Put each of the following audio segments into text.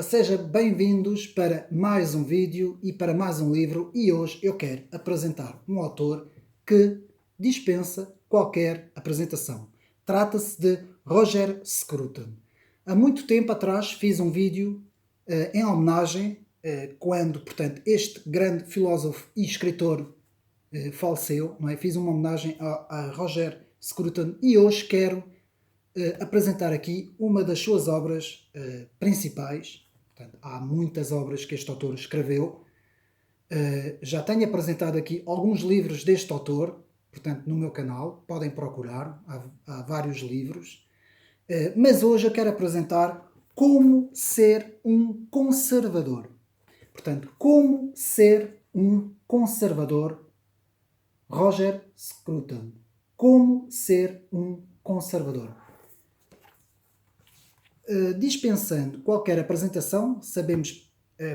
Sejam bem-vindos para mais um vídeo e para mais um livro, e hoje eu quero apresentar um autor que dispensa qualquer apresentação. Trata-se de Roger Scruton. Há muito tempo atrás fiz um vídeo em homenagem quando, portanto, este grande filósofo e escritor faleceu, não é? Fiz uma homenagem a Roger Scruton e hoje quero apresentar aqui uma das suas obras principais. Portanto, há muitas obras que este autor escreveu. Já tenho apresentado aqui alguns livros deste autor, portanto, no meu canal. Podem procurar, há vários livros. Mas hoje eu quero apresentar Como Ser um Conservador. Portanto, Como Ser um Conservador, Roger Scruton. Como Ser um Conservador. Dispensando qualquer apresentação, sabemos,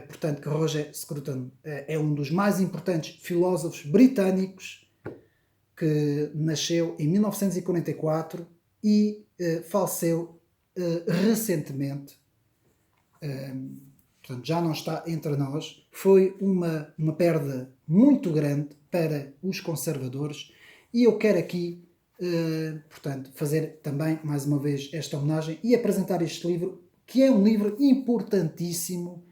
portanto, que Roger Scruton é um dos mais importantes filósofos britânicos, que nasceu em 1944 e faleceu recentemente. Portanto, já não está entre nós. Foi uma perda muito grande para os conservadores e eu quero aqui portanto, fazer também, mais uma vez, esta homenagem e apresentar este livro, que é um livro importantíssimo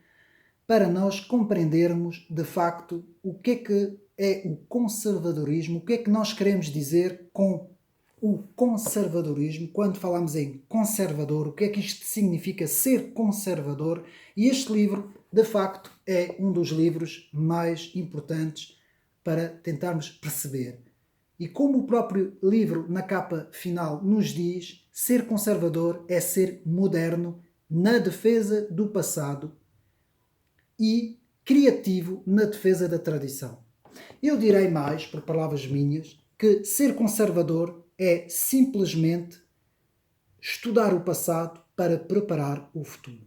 para nós compreendermos, de facto, o que é o conservadorismo, o que é que nós queremos dizer com o conservadorismo, quando falamos em conservador, o que é que isto significa ser conservador, e este livro, de facto, é um dos livros mais importantes para tentarmos perceber. E como o próprio livro, na capa final, nos diz, ser conservador é ser moderno na defesa do passado e criativo na defesa da tradição. Eu direi mais, por palavras minhas, que ser conservador é simplesmente estudar o passado para preparar o futuro.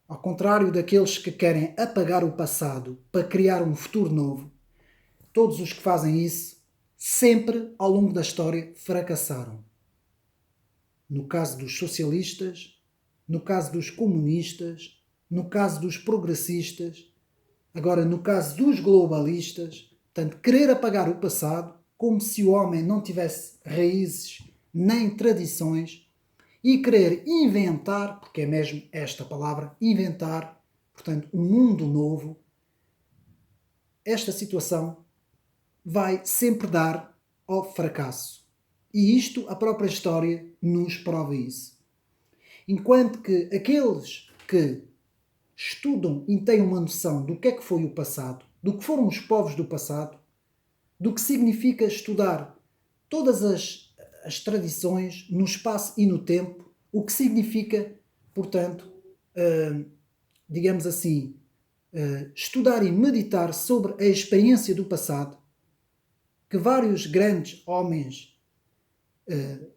Ao contrário daqueles que querem apagar o passado para criar um futuro novo, todos os que fazem isso sempre, ao longo da história, fracassaram. No caso dos socialistas, no caso dos comunistas, no caso dos progressistas, agora no caso dos globalistas, portanto, querer apagar o passado como se o homem não tivesse raízes nem tradições e querer inventar, porque é mesmo esta palavra, inventar, portanto, um mundo novo, esta situação vai sempre dar ao fracasso. E isto, a própria história nos prova isso. Enquanto que aqueles que estudam e têm uma noção do que é que foi o passado, do que foram os povos do passado, do que significa estudar todas as tradições no espaço e no tempo, o que significa, portanto, digamos assim, estudar e meditar sobre a experiência do passado, que vários grandes homens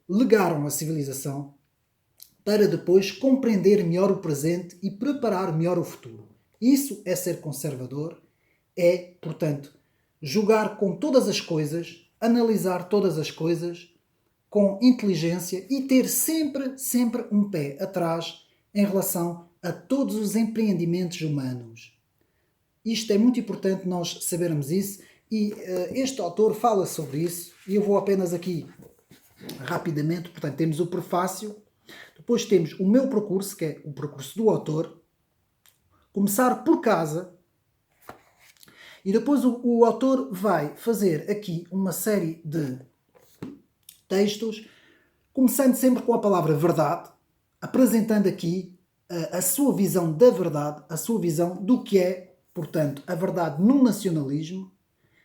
legaram à civilização, para depois compreender melhor o presente e preparar melhor o futuro. Isso é ser conservador, é, portanto, julgar com todas as coisas, analisar todas as coisas com inteligência e ter sempre um pé atrás em relação a todos os empreendimentos humanos. Isto é muito importante nós sabermos isso e este autor fala sobre isso e eu vou apenas aqui rapidamente, portanto temos o prefácio, depois temos o meu percurso, que é o percurso do autor, começar por casa, e depois o autor vai fazer aqui uma série de textos, começando sempre com a palavra verdade, apresentando aqui a sua visão da verdade, a sua visão do que é, portanto, a verdade no nacionalismo,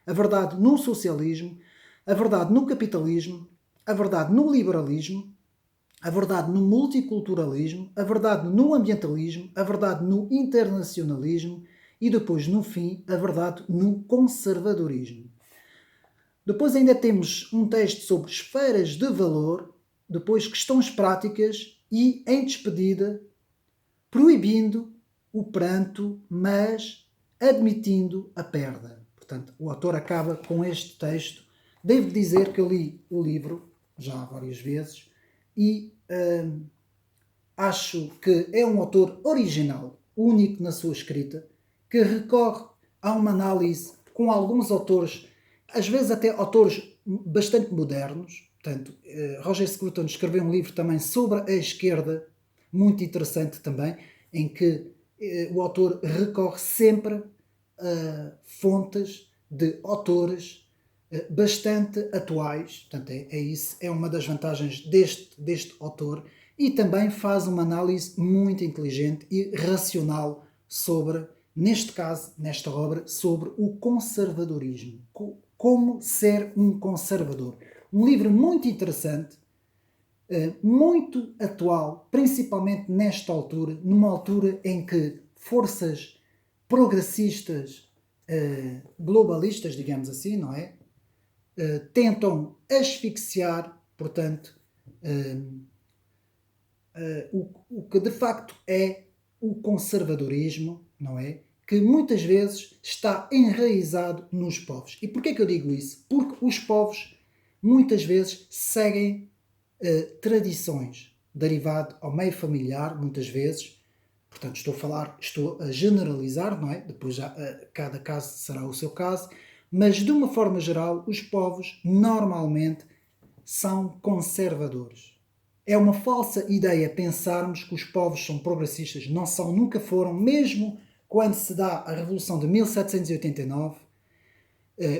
a verdade no socialismo, a verdade no capitalismo, a verdade no liberalismo, a verdade no multiculturalismo, a verdade no ambientalismo, a verdade no internacionalismo e depois, no fim, a verdade no conservadorismo. Depois ainda temos um texto sobre esferas de valor, depois questões práticas e, em despedida, proibindo o pranto, mas admitindo a perda. Portanto, o autor acaba com este texto. Devo dizer que eu li o livro já várias vezes e Acho que é um autor original, único na sua escrita, que recorre a uma análise com alguns autores, às vezes até autores bastante modernos. Portanto, Roger Scruton escreveu um livro também sobre a esquerda, muito interessante também, em que o autor recorre sempre a fontes de autores bastante atuais. Portanto, é isso, é uma das vantagens deste autor, e também faz uma análise muito inteligente e racional sobre, neste caso, nesta obra, sobre o conservadorismo. Como ser um conservador. Um livro muito interessante, muito atual, principalmente nesta altura, numa altura em que forças progressistas, globalistas, digamos assim, não é? Tentam asfixiar, portanto, o que de facto é o conservadorismo, não é? Que muitas vezes está enraizado nos povos. E porquê que eu digo isso? Porque os povos muitas vezes seguem tradições derivado ao meio familiar, muitas vezes. Portanto, estou a generalizar, não é? Depois já cada caso será o seu caso, mas de uma forma geral, os povos normalmente são conservadores. É uma falsa ideia pensarmos que os povos são progressistas. Não são, nunca foram, mesmo quando se dá a Revolução de 1789,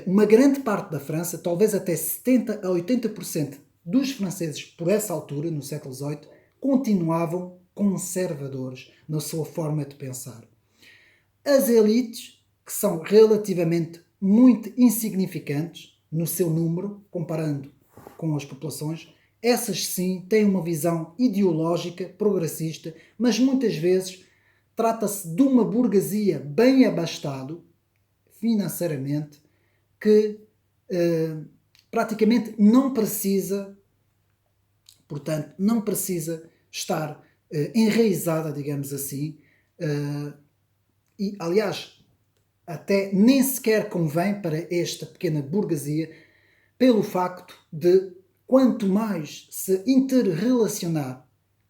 uma grande parte da França, talvez até 70 a 80% dos franceses por essa altura, no século XVIII, continuavam conservadores na sua forma de pensar. As elites, que são relativamente muito insignificantes no seu número, comparando com as populações, essas sim têm uma visão ideológica, progressista, mas muitas vezes trata-se de uma burguesia bem abastado financeiramente, que praticamente não precisa, portanto, não precisa estar enraizada, digamos assim, e aliás, até nem sequer convém para esta pequena burguesia, pelo facto de quanto mais se interrelacionar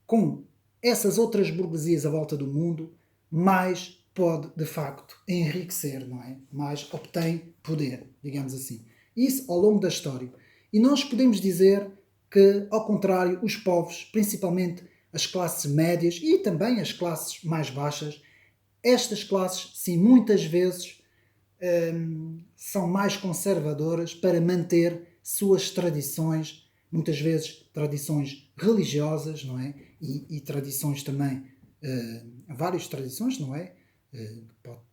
com essas outras burguesias à volta do mundo, mais pode de facto enriquecer, não é? Mais obtém poder, digamos assim. Isso ao longo da história. E nós podemos dizer que, ao contrário, os povos, principalmente as classes médias e também as classes mais baixas, estas classes, sim, muitas vezes são mais conservadoras para manter suas tradições, muitas vezes tradições religiosas, não é? E tradições também, várias tradições, não é?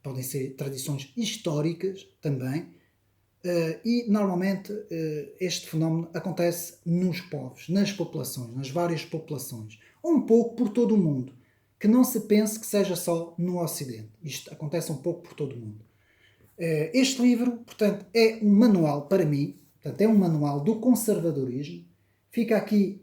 Podem ser tradições históricas também. E normalmente este fenómeno acontece nos povos, nas populações, nas várias populações, um pouco por todo o mundo. Que não se pense que seja só no Ocidente. Isto acontece um pouco por todo o mundo. Este livro, portanto, é um manual para mim, portanto, é um manual do conservadorismo. Fica aqui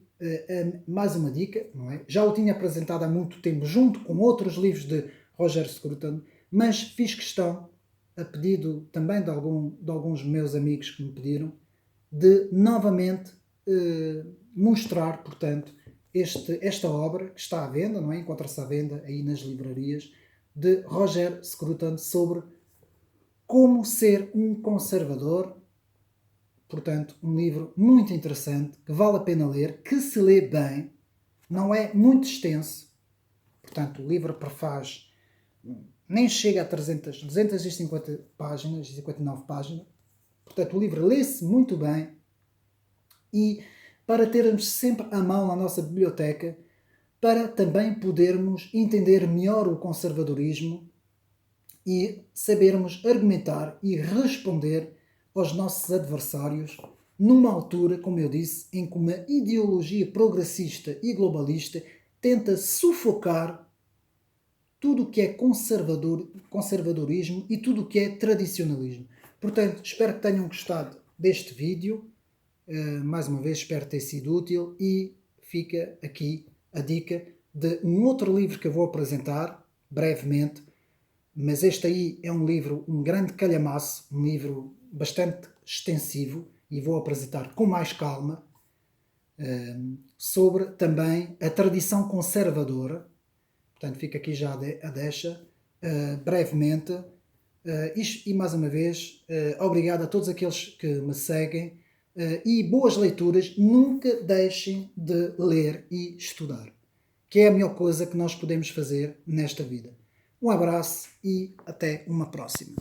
mais uma dica, não é? Já o tinha apresentado há muito tempo, junto com outros livros de Roger Scruton, mas fiz questão, a pedido também de alguns meus amigos que me pediram, de novamente mostrar, portanto, esta obra que está à venda, não é? Encontra-se à venda aí nas livrarias, de Roger Scruton sobre como ser um conservador. Portanto, um livro muito interessante, que vale a pena ler, que se lê bem, não é muito extenso. Portanto, o livro prefaz, nem chega a 250 páginas, 59 páginas. Portanto, o livro lê-se muito bem, e para termos sempre à mão na nossa biblioteca, para também podermos entender melhor o conservadorismo e sabermos argumentar e responder aos nossos adversários numa altura, como eu disse, em que uma ideologia progressista e globalista tenta sufocar tudo o que é conservadorismo e tudo o que é tradicionalismo. Portanto, espero que tenham gostado deste vídeo. Mais uma vez, espero ter sido útil, e fica aqui a dica de um outro livro que eu vou apresentar brevemente. Mas este aí é um livro, um grande calhamaço, um livro bastante extensivo, e vou apresentar com mais calma. sobre também a tradição conservadora. Portanto, fica aqui já a deixa, brevemente. E mais uma vez, obrigado a todos aqueles que me seguem e boas leituras. Nunca deixem de ler e estudar, que é a melhor coisa que nós podemos fazer nesta vida. Um abraço e até uma próxima.